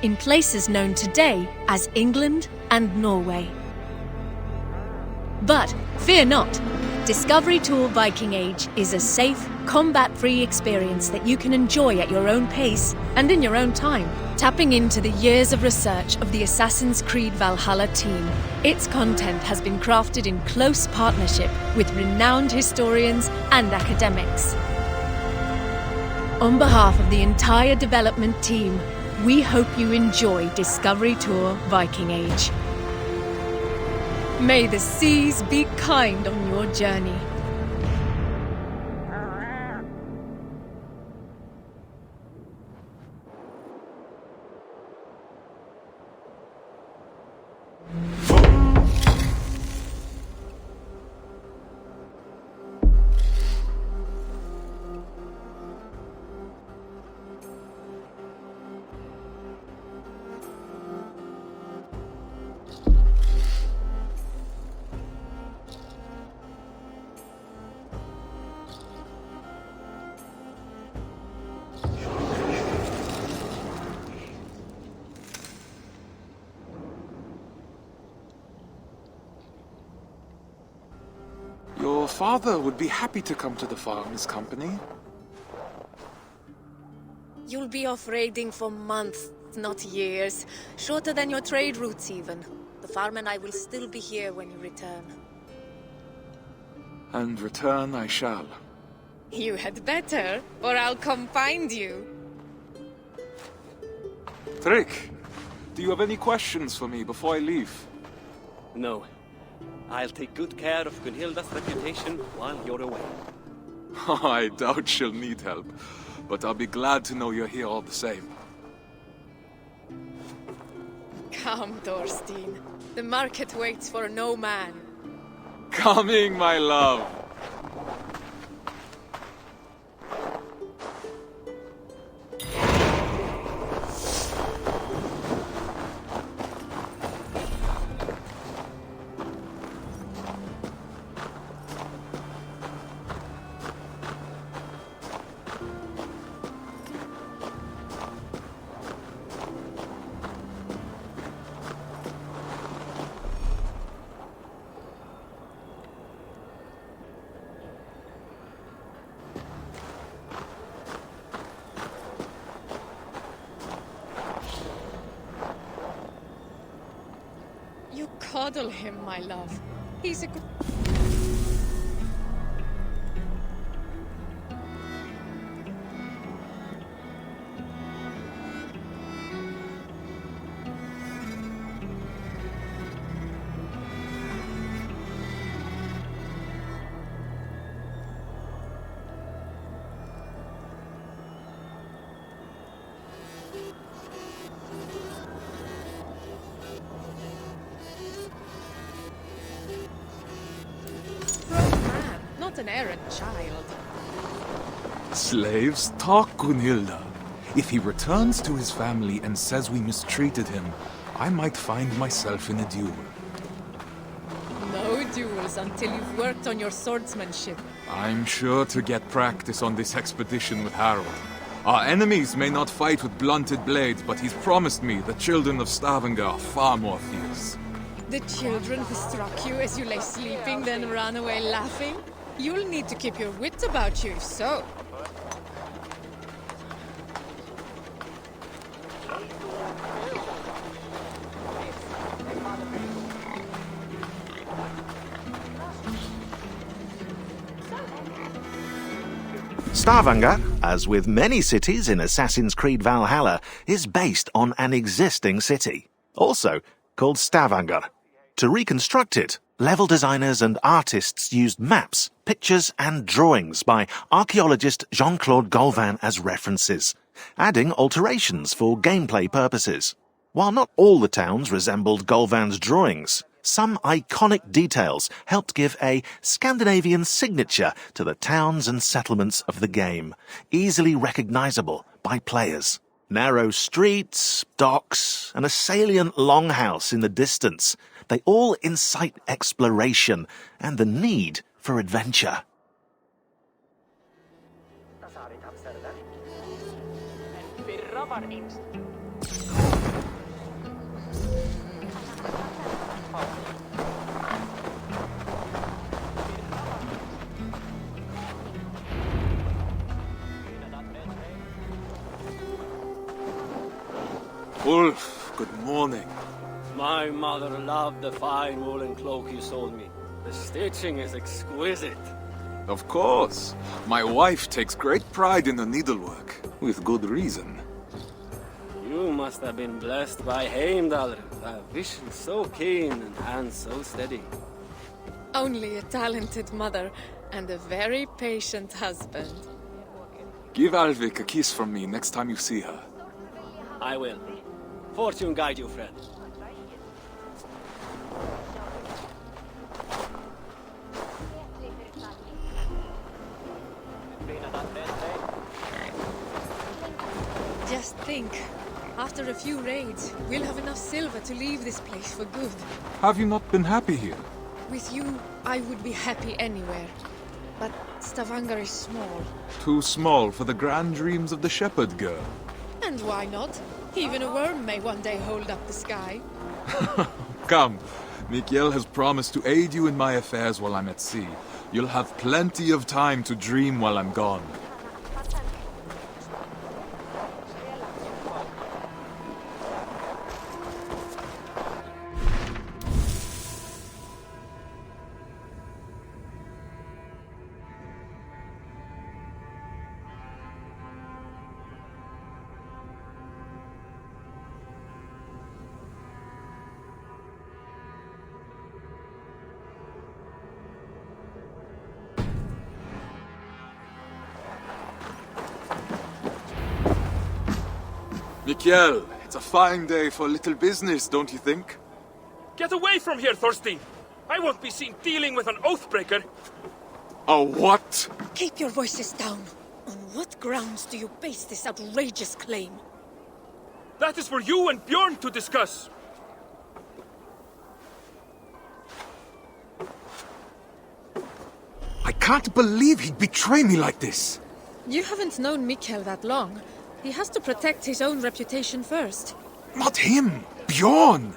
in places known today as England and Norway. But fear not, Discovery Tour Viking Age is a safe, combat-free experience that you can enjoy at your own pace and in your own time. Tapping into the years of research of the Assassin's Creed Valhalla team, its content has been crafted in close partnership with renowned historians and academics. On behalf of the entire development team, we hope you enjoy Discovery Tour Viking Age. May the seas be kind on your journey. Your father would be happy to come to the farm as company. You'll be off raiding for months, not years. Shorter than your trade routes even. The farm and I will still be here when you return. And return I shall. You had better, or I'll come find you. Trick, do you have any questions for me before I leave? No. I'll take good care of Gunhilda's reputation while you're away. I doubt she'll need help, but I'll be glad to know you're here all the same. Come, Thorstein. The market waits for no man. Coming, my love! You coddle him, my love. He's a good... an errant child. Slaves, talk, Gunhilda. If he returns to his family and says we mistreated him, I might find myself in a duel. No duels until you've worked on your swordsmanship. I'm sure to get practice on this expedition with Harold. Our enemies may not fight with blunted blades, but he's promised me the children of Stavanger are far more fierce. The children who struck you as you lay sleeping, then ran away laughing? You'll need to keep your wits about you, so... Stavanger, as with many cities in Assassin's Creed Valhalla, is based on an existing city, also called Stavanger. To reconstruct it, level designers and artists used maps, pictures and drawings by archaeologist Jean-Claude Golvan as references, adding alterations for gameplay purposes. While not all the towns resembled Golvan's drawings, some iconic details helped give a Scandinavian signature to the towns and settlements of the game, easily recognizable by players. Narrow streets, docks, and a salient longhouse in the distance, they all incite exploration and the need for adventure. Ulf, good morning. My mother loved the fine woolen cloak you sold me. The stitching is exquisite. Of course. My wife takes great pride in the needlework, with good reason. You must have been blessed by Heimdall. A vision so keen and hands so steady. Only a talented mother and a very patient husband. Give Alvik a kiss from me next time you see her. I will. Fortune guide you, friend. Just think, after a few raids, we'll have enough silver to leave this place for good. Have you not been happy here? With you, I would be happy anywhere. But Stavanger is small. Too small for the grand dreams of the shepherd girl. And why not? Even a worm may one day hold up the sky. Come, Mikael has promised to aid you in my affairs while I'm at sea. You'll have plenty of time to dream while I'm gone. Mikael, it's a fine day for little business, don't you think? Get away from here, Thorstein! I won't be seen dealing with an oathbreaker! A what? Keep your voices down. On what grounds do you base this outrageous claim? That is for you and Bjorn to discuss! I can't believe he'd betray me like this! You haven't known Mikkel that long. He has to protect his own reputation first. Not him! Bjorn!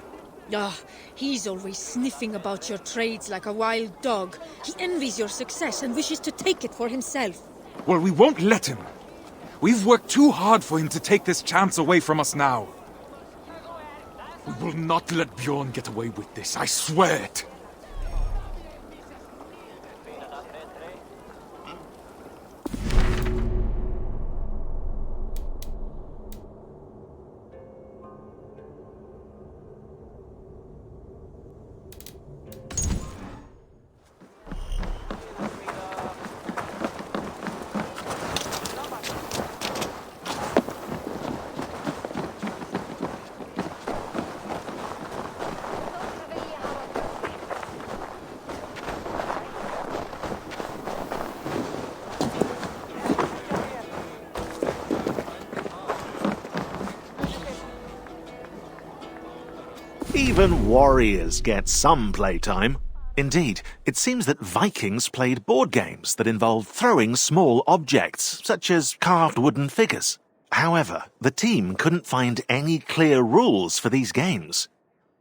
Ah, he's always sniffing about your trades like a wild dog. He envies your success and wishes to take it for himself. Well, we won't let him. We've worked too hard for him to take this chance away from us now. We will not let Bjorn get away with this, I swear it. Even warriors get some playtime. Indeed, it seems that Vikings played board games that involved throwing small objects, such as carved wooden figures. However, the team couldn't find any clear rules for these games.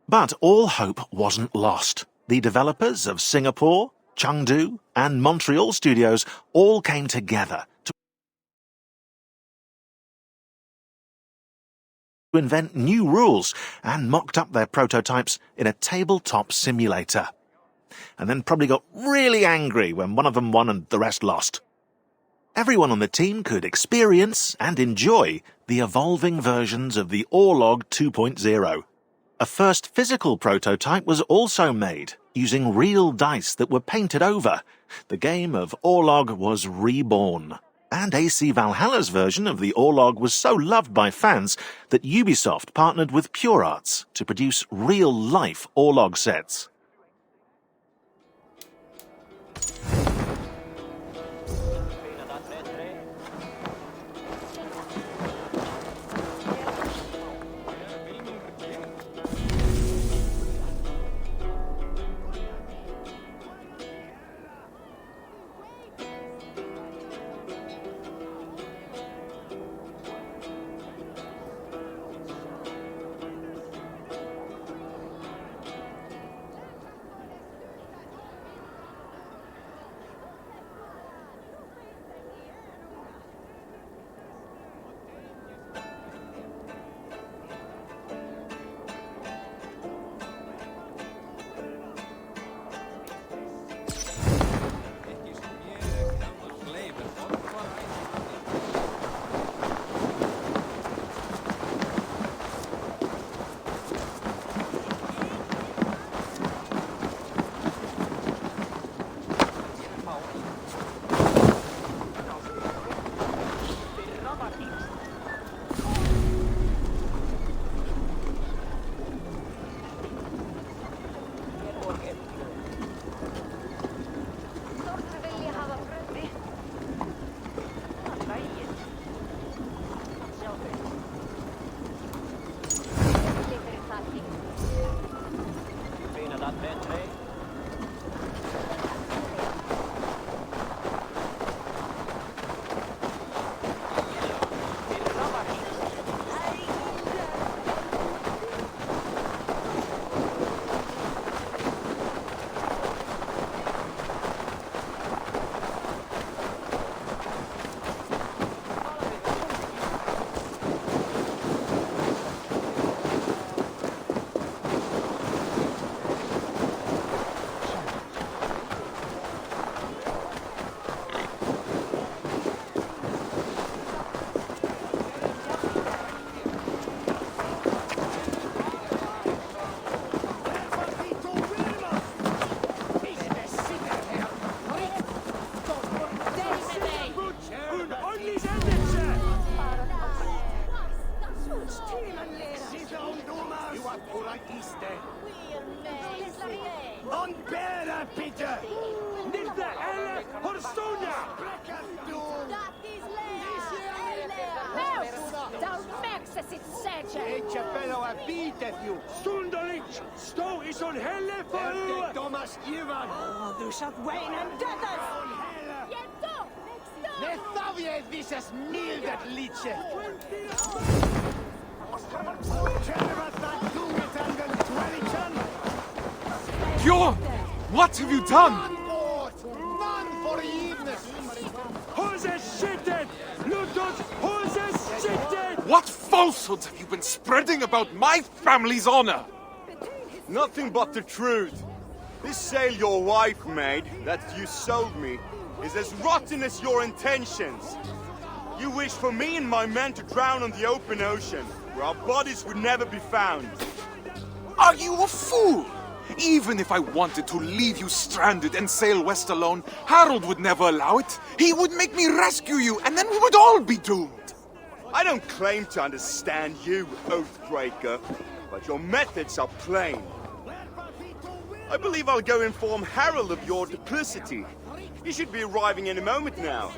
But all hope wasn't lost. The developers of Singapore, Chengdu, and Montreal studios all came together to invent new rules and mocked up their prototypes in a tabletop simulator. And then probably got really angry when one of them won and the rest lost. Everyone on the team could experience and enjoy the evolving versions of the Orlog 2.0. A first physical prototype was also made, using real dice that were painted over. The game of Orlog was reborn. And AC Valhalla's version of the Orlog was so loved by fans that Ubisoft partnered with Pure Arts to produce real-life Orlog sets. Stå i sån helle för Thomas Ivan! Du satt Wayne dödas! Ne tavje visas mildet litse! Bjorn! What have you done? None for eveness! Hose skitten! Luthers, hose skitten! What falsehoods have you been spreading about my family's honor? Nothing but the truth. This sail your wife made, that you sold me, is as rotten as your intentions. You wish for me and my men to drown on the open ocean, where our bodies would never be found. Are you a fool? Even if I wanted to leave you stranded and sail west alone, Harold would never allow it. He would make me rescue you, and then we would all be doomed. I don't claim to understand you, Oathbreaker, but your methods are plain. I believe I'll go inform Harold of your duplicity. He should be arriving any moment now.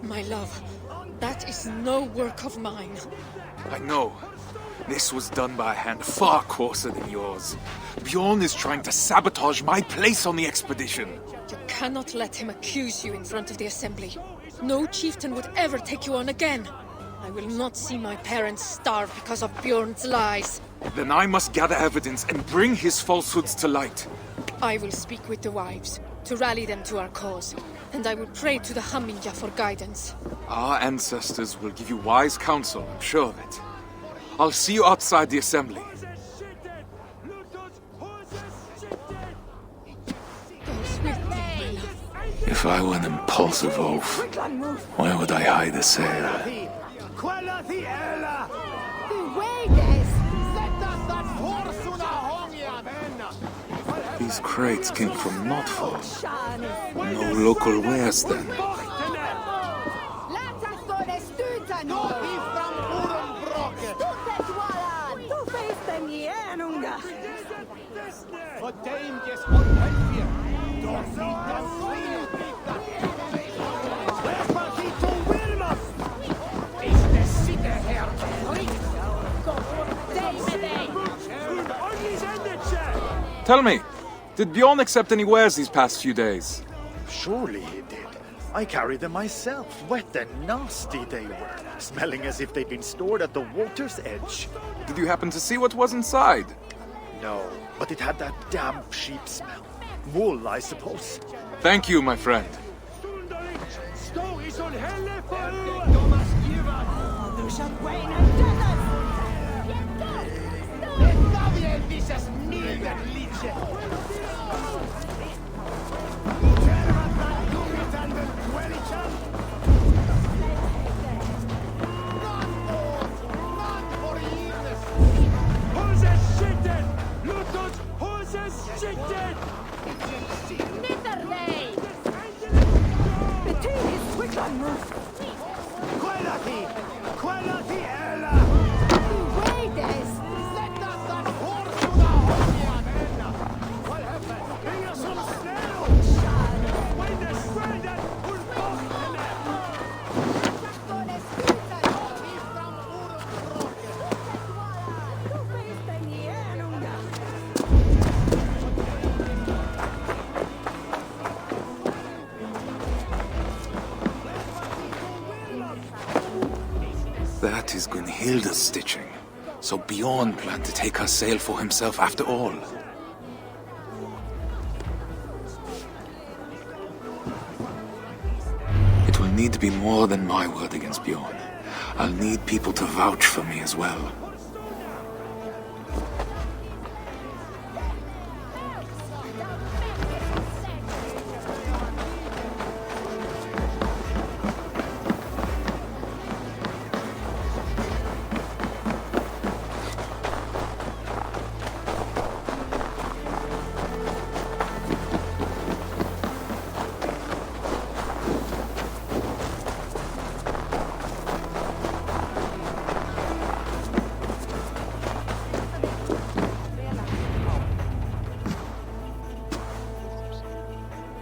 My love, that is no work of mine. I know. This was done by a hand far coarser than yours. Bjorn is trying to sabotage my place on the expedition. You cannot let him accuse you in front of the assembly. No chieftain would ever take you on again. I will not see my parents starve because of Bjorn's lies. Then I must gather evidence and bring his falsehoods to light. I will speak with the wives, to rally them to our cause. And I will pray to the Haminja for guidance. Our ancestors will give you wise counsel, I'm sure of it. I'll see you outside the assembly. Goes with me, my love. If I were an impulsive oaf, why would I hide a sail? These crates came from Notfall. No local wares then. Tell me, did Bjorn accept any wares these past few days? Surely he did. I carried them myself. Wet and nasty they were, smelling as if they'd been stored at the water's edge. Did you happen to see what was inside? No, but it had that damp sheep smell. Wool, I suppose. Thank you, my friend. Stå i sån helle för Du satt Wayne dödas! Ne tavje visas mildet litse! That is Gunhilda's stitching. So Bjorn planned to take her sail for himself after all. It will need to be more than my word against Bjorn. I'll need people to vouch for me as well.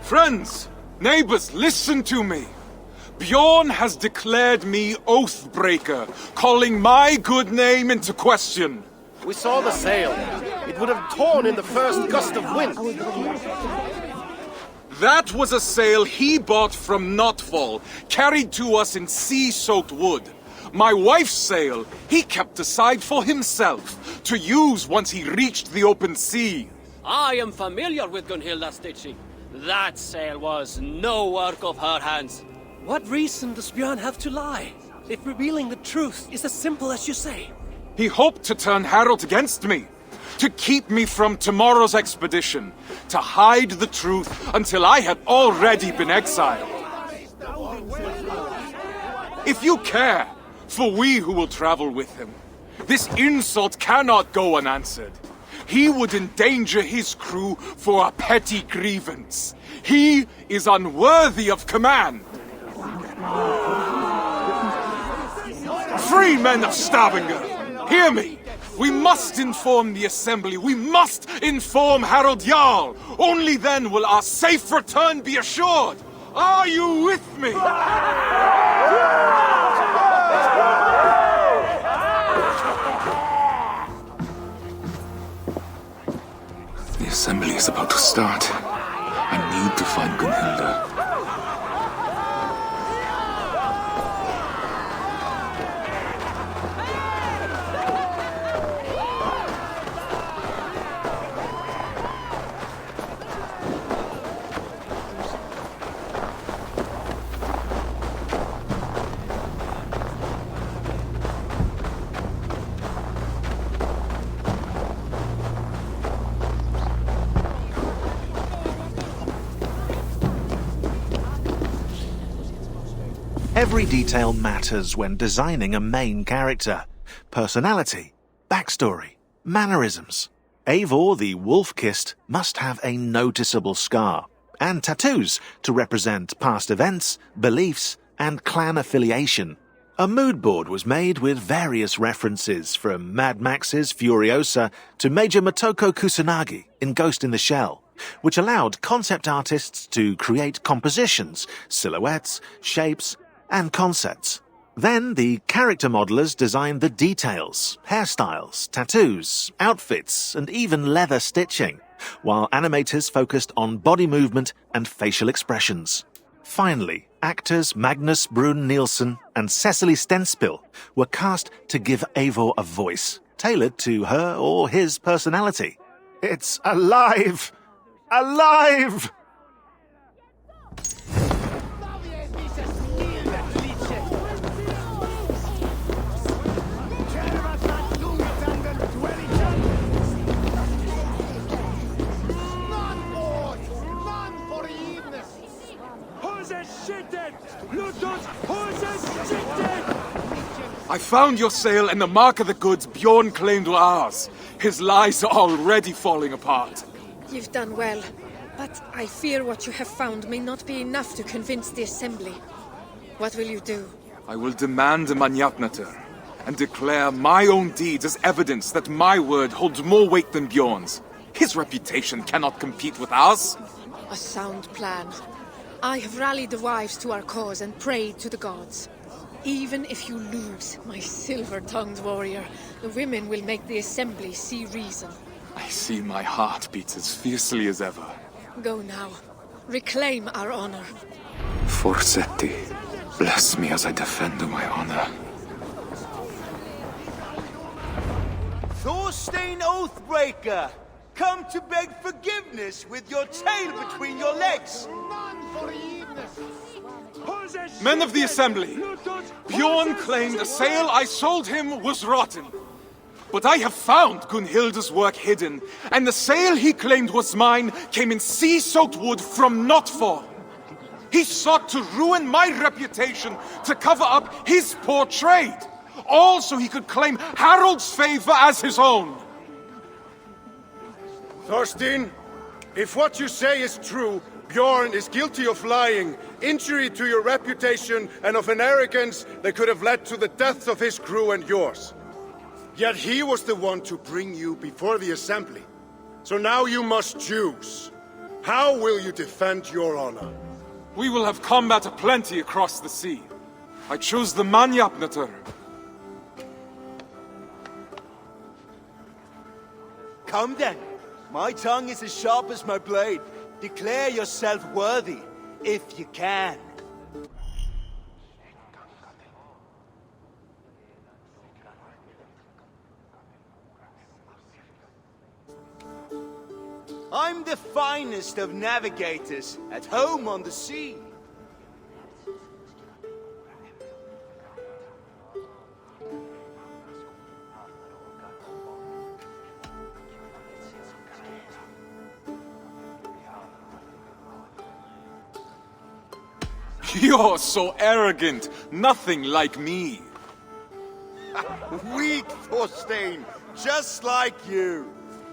Friends, neighbors, listen to me. Bjorn has declared me Oathbreaker, calling my good name into question. We saw the sail. It would have torn in the first gust of wind. That was a sail he bought from Notfall, carried to us in sea-soaked wood. My wife's sail he kept aside for himself, to use once he reached the open sea. I am familiar with Gunhilda's stitching. That sail was no work of her hands. What reason does Björn have to lie? If revealing the truth is as simple as you say. He hoped to turn Harold against me, to keep me from tomorrow's expedition, to hide the truth until I had already been exiled. If you care for we who will travel with him, this insult cannot go unanswered. He would endanger his crew for a petty grievance. He is unworthy of command. Free men of Stavanger, hear me! We must inform the assembly. We must inform Harold Jarl. Only then will our safe return be assured. Are you with me? The assembly is about to start. I need to find Gunhilda. Every detail matters when designing a main character. Personality, backstory, mannerisms. Eivor the Wolf-Kissed must have a noticeable scar, and tattoos to represent past events, beliefs, and clan affiliation. A mood board was made with various references from Mad Max's Furiosa to Major Motoko Kusanagi in Ghost in the Shell, which allowed concept artists to create compositions, silhouettes, shapes, and concepts. Then the character modelers designed the details, hairstyles, tattoos, outfits, and even leather stitching, while animators focused on body movement and facial expressions. Finally, actors Magnus Brun Nielsen and Cecily Stenspill were cast to give Eivor a voice, tailored to her or his personality. It's alive! Alive! I found your sail and the mark of the goods Bjorn claimed were ours. His lies are already falling apart. You've done well, but I fear what you have found may not be enough to convince the assembly. What will you do? I will demand a Manyatnater and declare my own deeds as evidence that my word holds more weight than Bjorn's. His reputation cannot compete with ours. A sound plan. I have rallied the wives to our cause and prayed to the gods. Even if you lose, my silver-tongued warrior, the women will make the assembly see reason. I see my heart beats as fiercely as ever. Go now. Reclaim our honor. Forsetti, bless me as I defend my honor. Thorstein Oathbreaker! Come to beg forgiveness with your tail between your legs! None forgiveness! Men of the assembly, Bjorn claimed the sail I sold him was rotten. But I have found Gunhilda's work hidden, and the sail he claimed was mine came in sea-soaked wood from Notfor. He sought to ruin my reputation to cover up his poor trade, all so he could claim Harald's favor as his own. Thorstein, if what you say is true, Bjorn is guilty of lying, injury to your reputation, and of an arrogance that could have led to the deaths of his crew and yours. Yet he was the one to bring you before the assembly. So now you must choose. How will you defend your honor? We will have combat aplenty across the sea. I choose the Manjapnatur. Come then. My tongue is as sharp as my blade. Declare yourself worthy, if you can. I'm the finest of navigators, at home on the sea. You're so arrogant, nothing like me. Weak, Thorstein, just like you.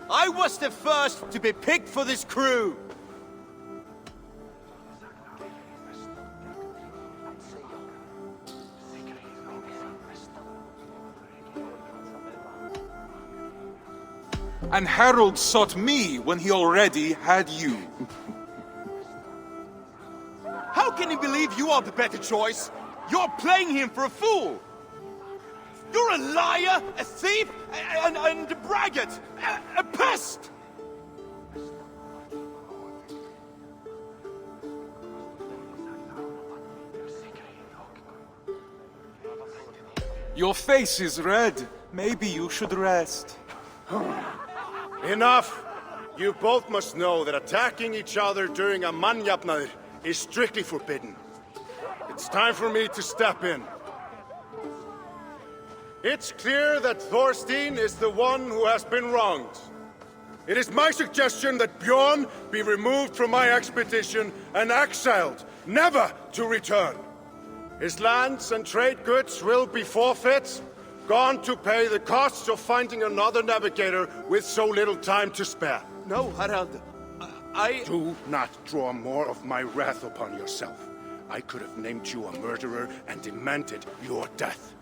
I was the first to be picked for this crew. And Harold sought me when he already had you. How can he believe you are the better choice? You're playing him for a fool. You're a liar, a thief, and a braggart, a pest! Your face is red. Maybe you should rest. Enough! You both must know that attacking each other during a manjapnaður is strictly forbidden. It's time for me to step in. It's clear that Thorstein is the one who has been wronged. It is my suggestion that Bjorn be removed from my expedition and exiled, never to return. His lands and trade goods will be forfeit, gone to pay the costs of finding another navigator with so little time to spare. No, Harald. Do not draw more of my wrath upon yourself. I could have named you a murderer and demanded your death.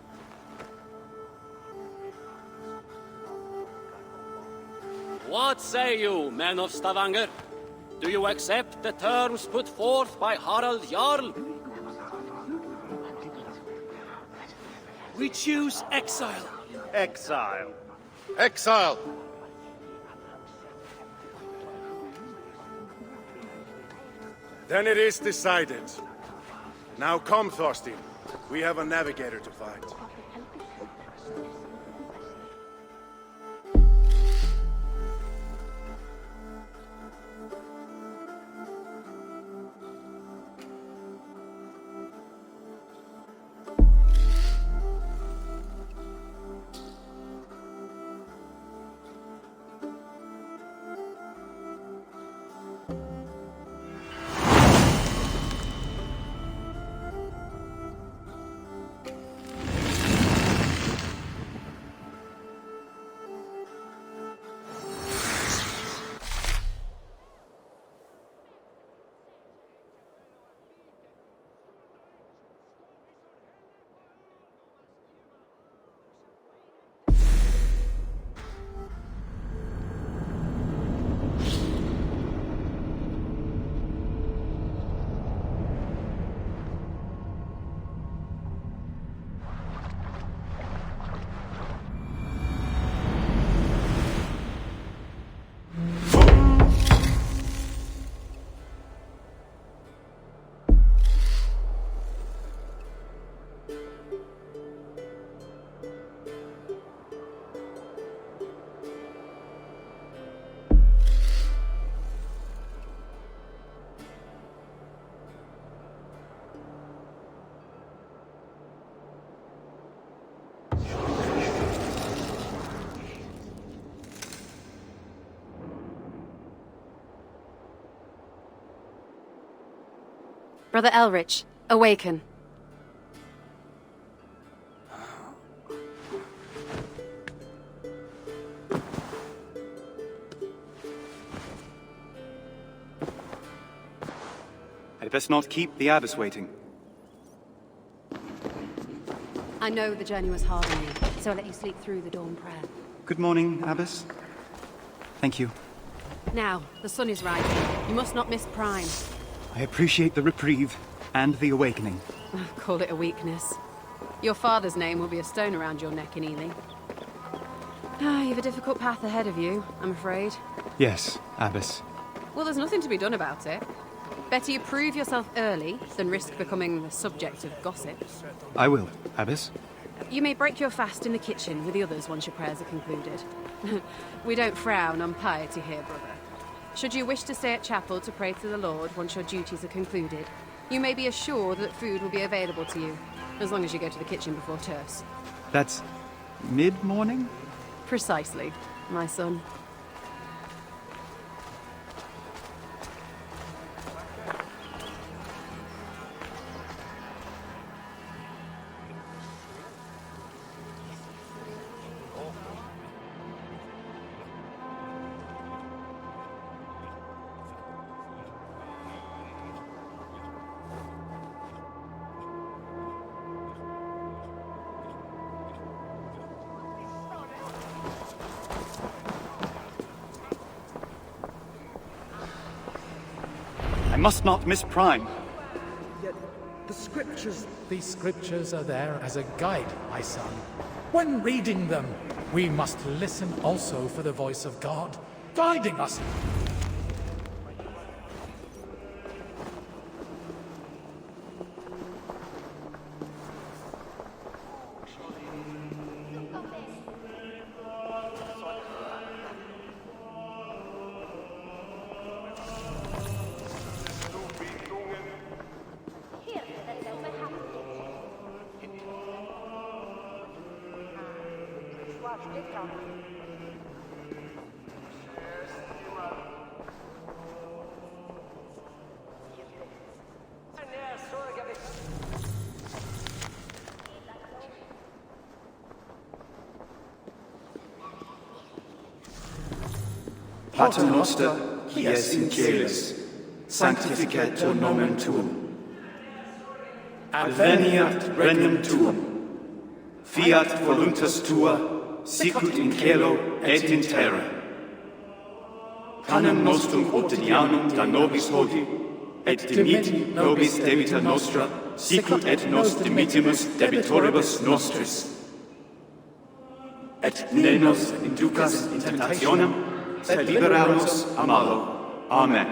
What say you, men of Stavanger? Do you accept the terms put forth by Harald Jarl? We choose exile. Exile. Exile! Then it is decided. Now come, Thorstein. We have a navigator to find. Brother Elrich, awaken. I'd best not keep the abbess waiting. I know the journey was hard on you, so I'll let you sleep through the dawn prayer. Good morning, abbess. Thank you. Now, the sun is rising. You must not miss Prime. I appreciate the reprieve and the awakening. Call it a weakness. Your father's name will be a stone around your neck in Ely. You've a difficult path ahead of you, I'm afraid. Yes, abbess. Well, there's nothing to be done about it. Better you prove yourself early than risk becoming the subject of gossip. I will, abbess. You may break your fast in the kitchen with the others once your prayers are concluded. We don't frown on piety here, brother. Should you wish to stay at chapel to pray to the Lord once your duties are concluded, you may be assured that food will be available to you, as long as you go to the kitchen before terce. That's mid-morning? Precisely, my son. I must not miss Prime. Yet the scriptures... These scriptures are there as a guide, my son. When reading them, we must listen also for the voice of God, guiding us. Pater noster, qui es in caelis, sanctificetur nomen tuum. Adveniat regnum tuum. Fiat voluntas tua, sicut in caelo et in terra. Panem nostrum quotidianum da nobis hodie, et dimitti nobis debita nostra, sicut et nos dimittimus debitoribus nostris. Et ne nos inducas in tentationem, sed libera nos a malo. Amen.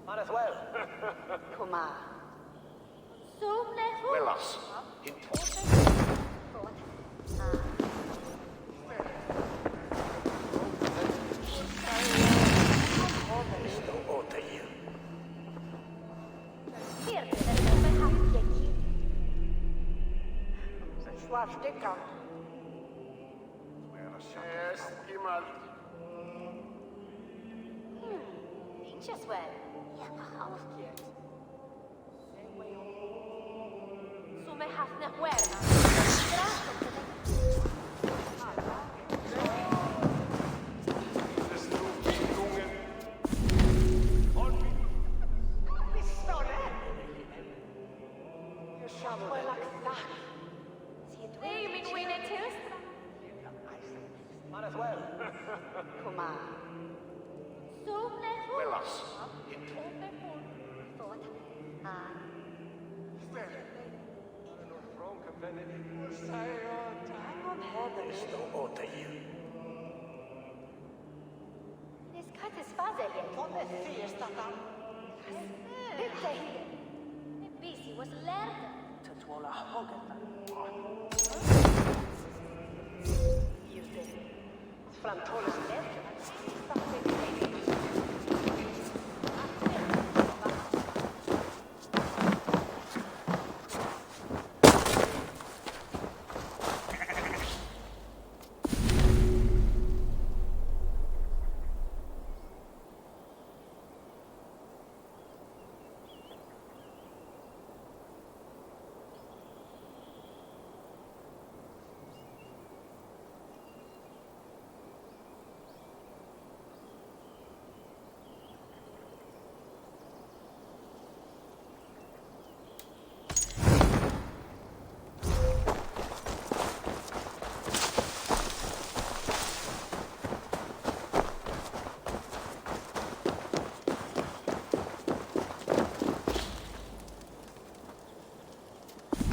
Might as well.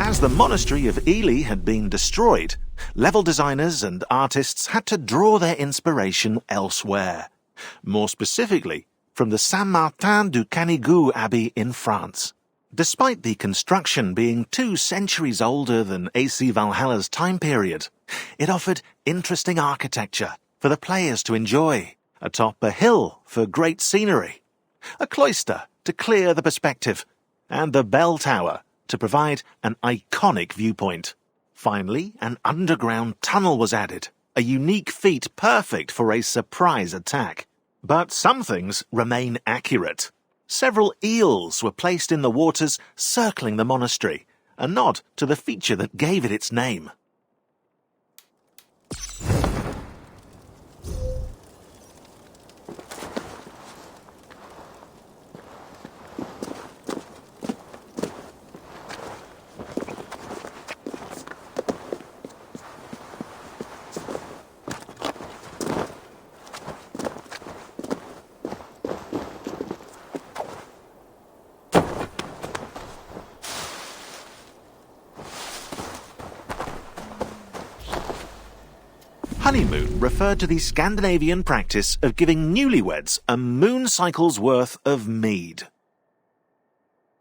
As the monastery of Ely had been destroyed, level designers and artists had to draw their inspiration elsewhere. More specifically, from the Saint-Martin-du-Canigou Abbey in France. Despite the construction being 2 centuries older than AC Valhalla's time period, it offered interesting architecture for the players to enjoy, atop a hill for great scenery, a cloister to clear the perspective, and the bell tower to provide an iconic viewpoint. Finally, an underground tunnel was added, a unique feat perfect for a surprise attack. But some things remain accurate. Several eels were placed in the waters circling the monastery, a nod to the feature that gave it its name. Honeymoon referred to the Scandinavian practice of giving newlyweds a moon cycle's worth of mead.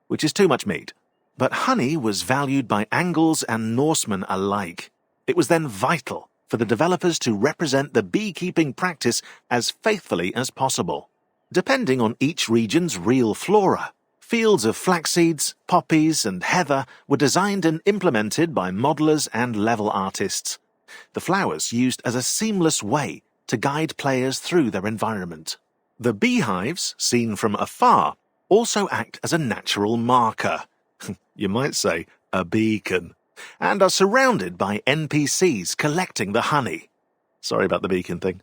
Which is too much mead. But honey was valued by Angles and Norsemen alike. It was then vital for the developers to represent the beekeeping practice as faithfully as possible. Depending on each region's real flora, fields of flax seeds, poppies and heather were designed and implemented by modelers and level artists. The flowers used as a seamless way to guide players through their environment. The beehives, seen from afar, also act as a natural marker. You might say a beacon. And are surrounded by NPCs collecting the honey. Sorry about the beacon thing.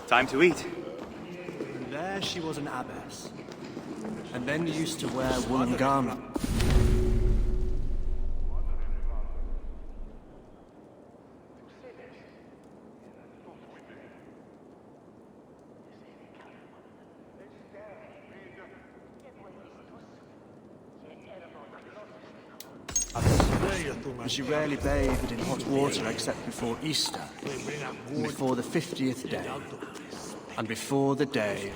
Time to eat. And there she was an abbess. And then used to wear woolen garment. And she rarely bathed in hot water except before Easter, and before the 50th day, and before the day.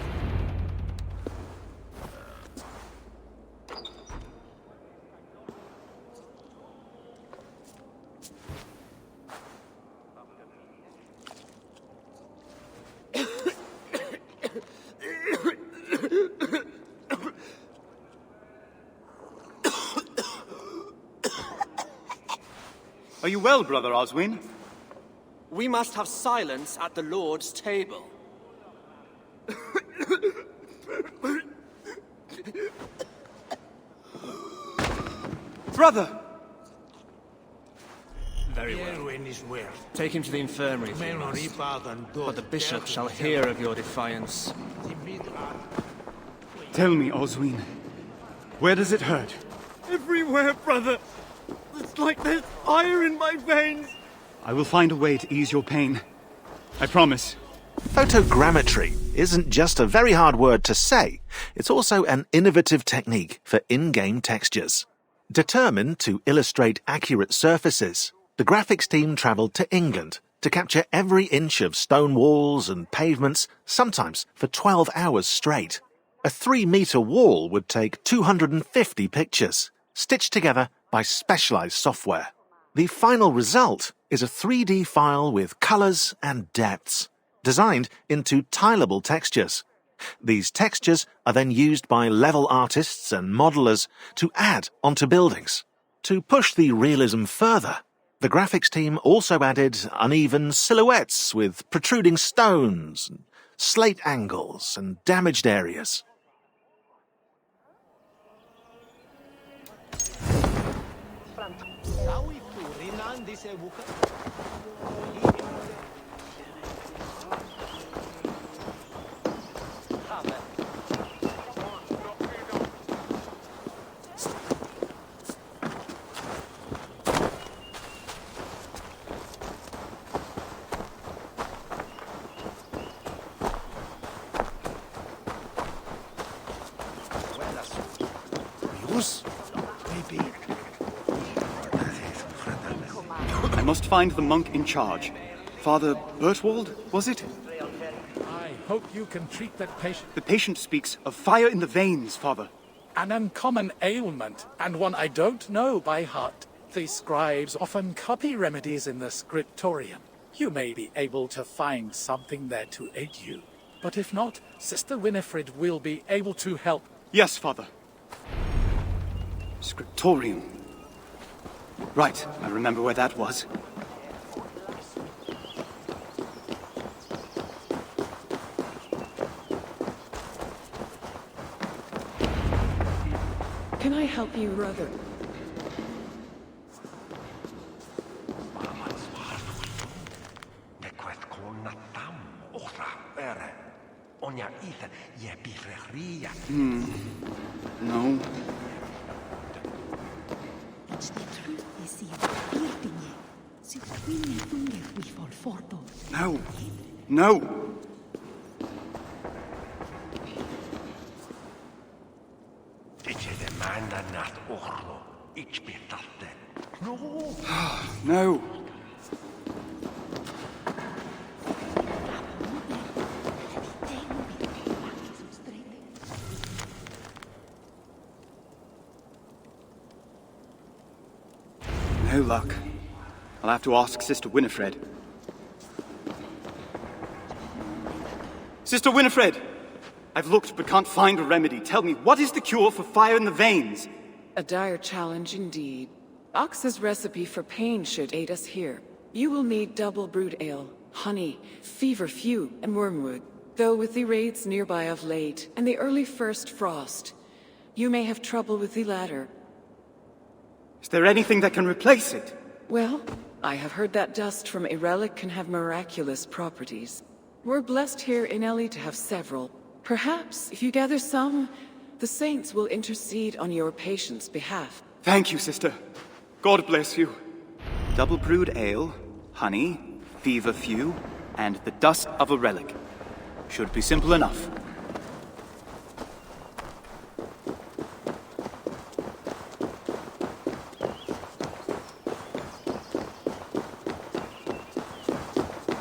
Are you well, Brother Oswin? We must have silence at the Lord's table. Brother! Very well. Take him to the infirmary, if you must. But the bishop shall hear of your defiance. Tell me, Oswin, where does it hurt? Everywhere, brother! It's like there's fire in my veins! I will find a way to ease your pain. I promise. Photogrammetry isn't just a very hard word to say, it's also an innovative technique for in-game textures. Determined to illustrate accurate surfaces, the graphics team travelled to England to capture every inch of stone walls and pavements, sometimes for 12 hours straight. A 3-metre wall would take 250 pictures. stitched together by specialized software. The final result is a 3D file with colors and depths, designed into tileable textures. These textures are then used by level artists and modelers to add onto buildings. To push the realism further, the graphics team also added uneven silhouettes with protruding stones, slate angles, and damaged areas. I must find the monk in charge. Father Bertwald, was it? I hope you can treat that patient. The patient speaks of fire in the veins, Father. An uncommon ailment, and one I don't know by heart. The scribes often copy remedies in the scriptorium. You may be able to find something there to aid you. But if not, Sister Winifred will be able to help. Yes, Father. Scriptorium. Right, I remember where that was. Can I help you, brother? No. No. No. No. No luck. I'll have to ask Sister Winifred. Sister Winifred! I've looked but can't find a remedy. Tell me, what is the cure for fire in the veins? A dire challenge indeed. Ox's recipe for pain should aid us here. You will need double brewed ale, honey, feverfew, and wormwood. Though with the raids nearby of late, and the early first frost, you may have trouble with the latter. Is there anything that can replace it? Well, I have heard that dust from a relic can have miraculous properties. We're blessed here in Ellie to have several. Perhaps, if you gather some, the saints will intercede on your patient's behalf. Thank you, sister. God bless you. Double brewed ale, honey, feverfew, and the dust of a relic. Should be simple enough.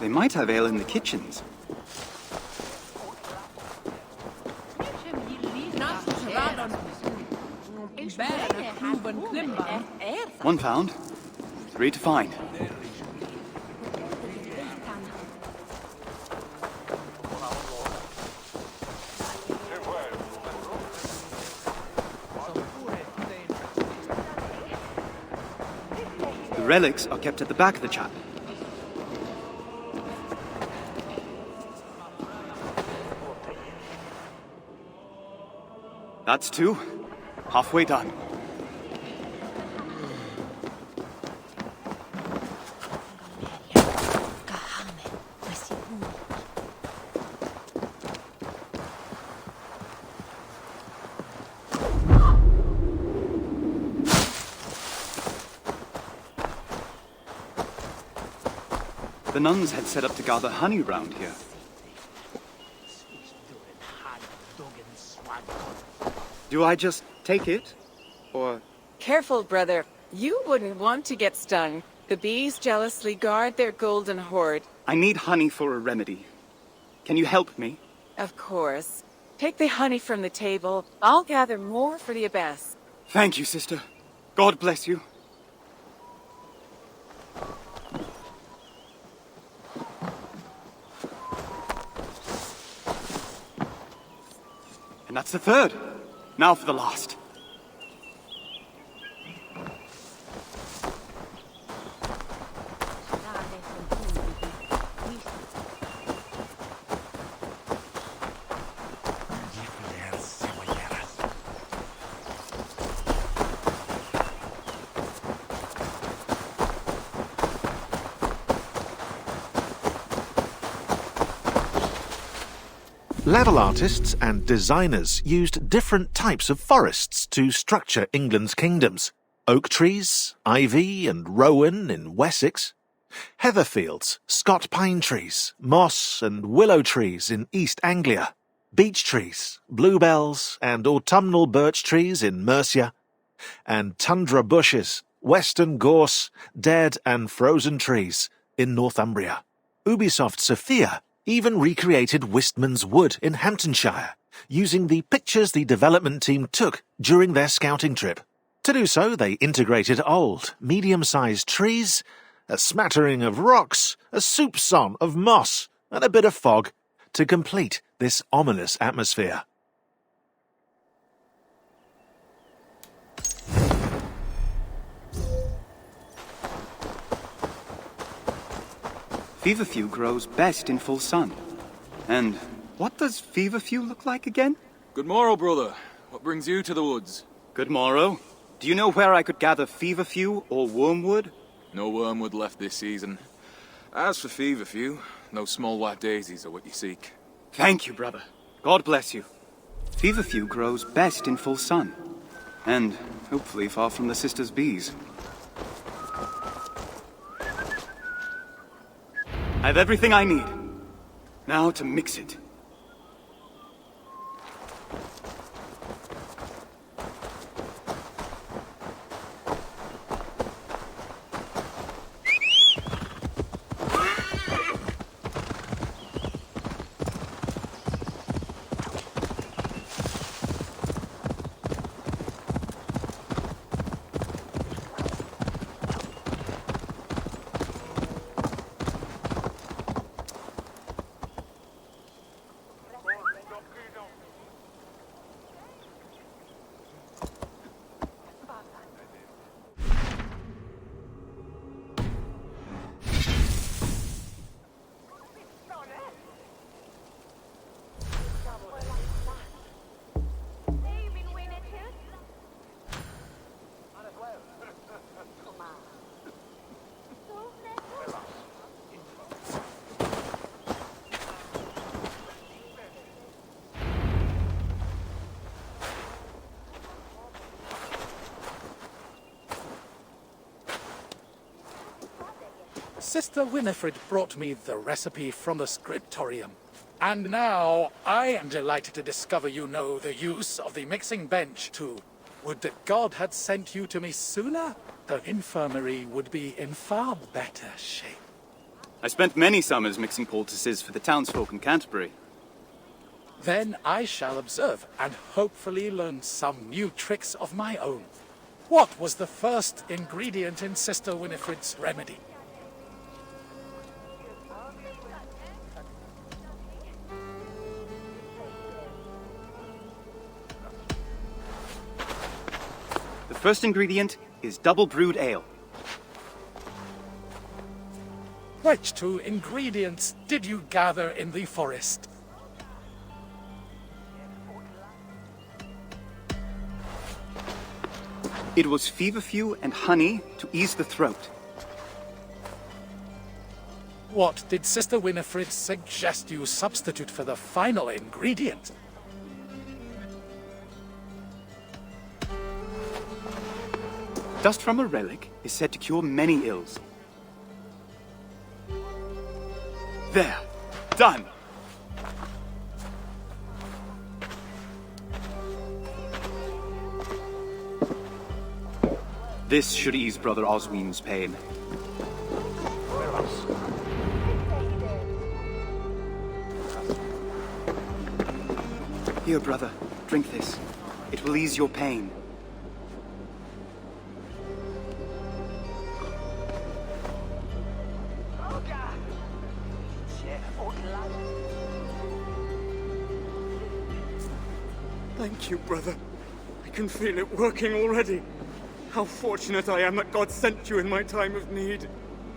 They might have ale in the kitchens. One found. 3 to find. The relics are kept at the back of the chapel. That's 2. Halfway done. The nuns had set up to gather honey round here. Do I just take it? Or... Careful, brother. You wouldn't want to get stung. The bees jealously guard their golden hoard. I need honey for a remedy. Can you help me? Of course. Take the honey from the table. I'll gather more for the abbess. Thank you, sister. God bless you. And that's the third. Now for the last. Level artists and designers used different types of forests to structure England's kingdoms. Oak trees, ivy and rowan in Wessex, heatherfields, Scot pine trees, moss and willow trees in East Anglia, beech trees, bluebells and autumnal birch trees in Mercia, and tundra bushes, western gorse, dead and frozen trees in Northumbria. Ubisoft Sophia even recreated Wistman's Wood in Hamptonshire, using the pictures the development team took during their scouting trip. To do so, they integrated old, medium-sized trees, a smattering of rocks, a soupçon of moss, and a bit of fog to complete this ominous atmosphere. Feverfew grows best in full sun. And what does feverfew look like again? Good morrow, brother. What brings you to the woods? Good morrow. Do you know where I could gather feverfew or wormwood? No wormwood left this season. As for feverfew, no small white daisies are what you seek. Thank you, brother. God bless you. Feverfew grows best in full sun. And hopefully far from the sisters' bees. I have everything I need. Now to mix it. Sister Winifred brought me the recipe from the scriptorium. And now I am delighted to discover you know the use of the mixing bench too. Would that God had sent you to me sooner? The infirmary would be in far better shape. I spent many summers mixing poultices for the townsfolk in Canterbury. Then I shall observe and hopefully learn some new tricks of my own. What was the first ingredient in Sister Winifred's remedy? The first ingredient is double brewed ale. Which two ingredients did you gather in the forest? It was feverfew and honey to ease the throat. What did Sister Winifred suggest you substitute for the final ingredient? Dust from a relic is said to cure many ills. There. Done. This should ease Brother Osween's pain. Here, brother. Drink this. It will ease your pain. Thank you, brother. I can feel it working already. How fortunate I am that God sent you in my time of need.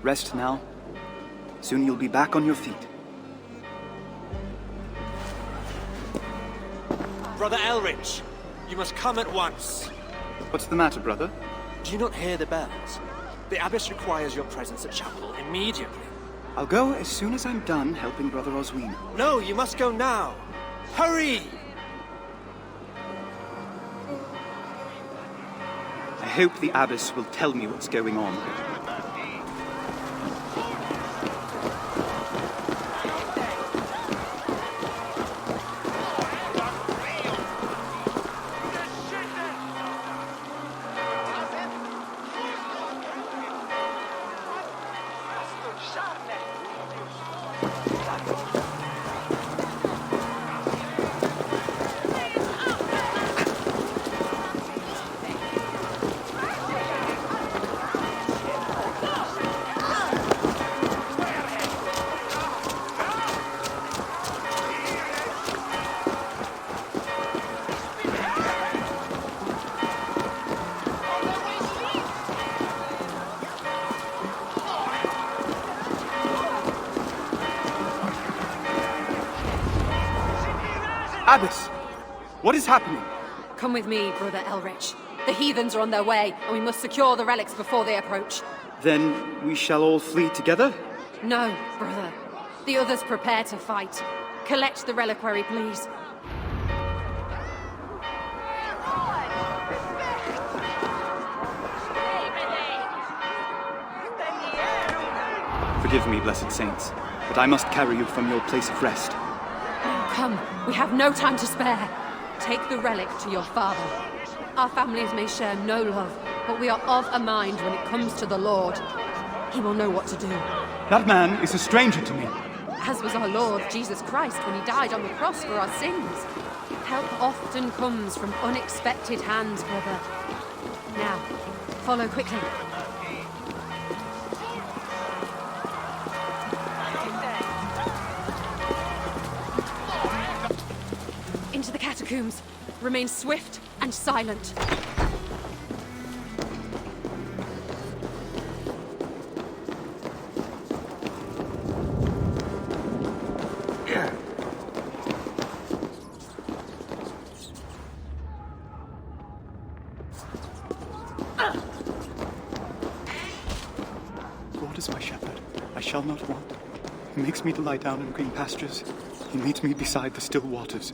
Rest now. Soon you'll be back on your feet. Brother Elrich, you must come at once. What's the matter, brother? Do you not hear the bells? The abbess requires your presence at chapel immediately. I'll go as soon as I'm done helping Brother Oswine. No, you must go now. Hurry! I hope the abbess will tell me what's going on. Abbess! What is happening? Come with me, Brother Elrich. The heathens are on their way, and we must secure the relics before they approach. Then we shall all flee together? No, brother. The others prepare to fight. Collect the reliquary, please. Forgive me, blessed saints, but I must carry you from your place of rest. Come, we have no time to spare. Take the relic to your father. Our families may share no love, but we are of a mind when it comes to the Lord. He will know what to do. That man is a stranger to me. As was our Lord Jesus Christ when he died on the cross for our sins. Help often comes from unexpected hands, brother. Now, follow quickly. Into the catacombs. Remain swift and silent. Lord is my shepherd, I shall not want. He makes me to lie down in green pastures. He leads me beside the still waters.